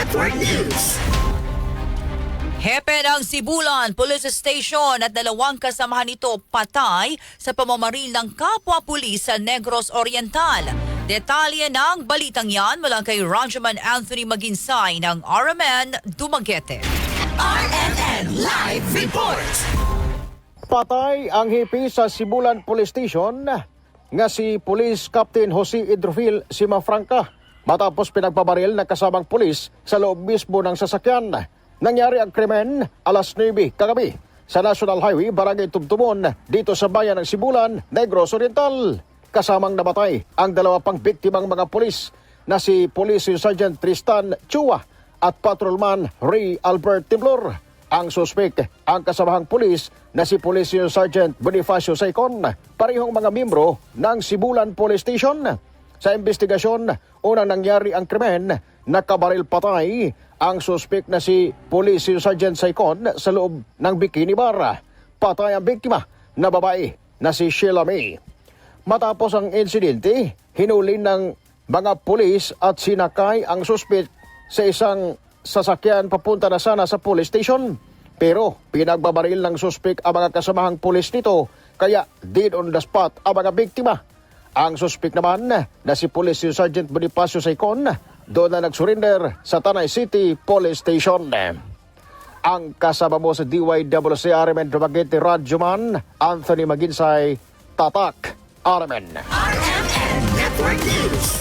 Network News. Hepe ng Sibulan Police Station at dalawang kasamahan nito patay sa pamamaril ng kapwa-pulis sa Negros Oriental. Detalye ng balitang yan mula kay Ranjaman Anthony Maginsay ng RMN Dumaguete. RMN Live Report. Patay ang hipi sa Sibulan Police Station nga si Police Captain Jose Idrofil Simafranca matapos pinagpabaril ng kasamang pulis sa loob mismo ng sasakyan. Nangyari ang krimen alas 9 kagabi sa National Highway, Barangay Tumtumon, dito sa bayan ng Sibulan, Negros Oriental. Kasamang namatay ang dalawa pang biktimang mga pulis na si Police Sergeant Tristan Chua at Patrolman Ray Albert Tiblor. Ang suspek, ang kasamahang pulis na si Police Sergeant Bonifacio Saicon, parehong mga miyembro ng Sibulan Police Station. Sa investigasyon, unang nangyari ang krimen, nakabaril patay ang suspek na si Police Sergeant Saicon sa loob ng Bikini Bar. Patay ang biktima na babae na si Sheila May. Matapos ang insidente, hinuli ng mga pulis at sinakay ang suspek sa isang sasakyan papunta na sana sa police station. Pero pinagbabaril ng suspek ang mga kasamahang pulis nito, kaya dead on the spot ang mga biktima. Ang suspek naman na si Police Sergeant Bonifacio Saicon doon na nagsurrender sa Tanay City Police Station. Ang kasama mo sa DYWC RMN Dumaguete Radyoman, Anthony Maginsay, Tatak, RMN. RMN Network News.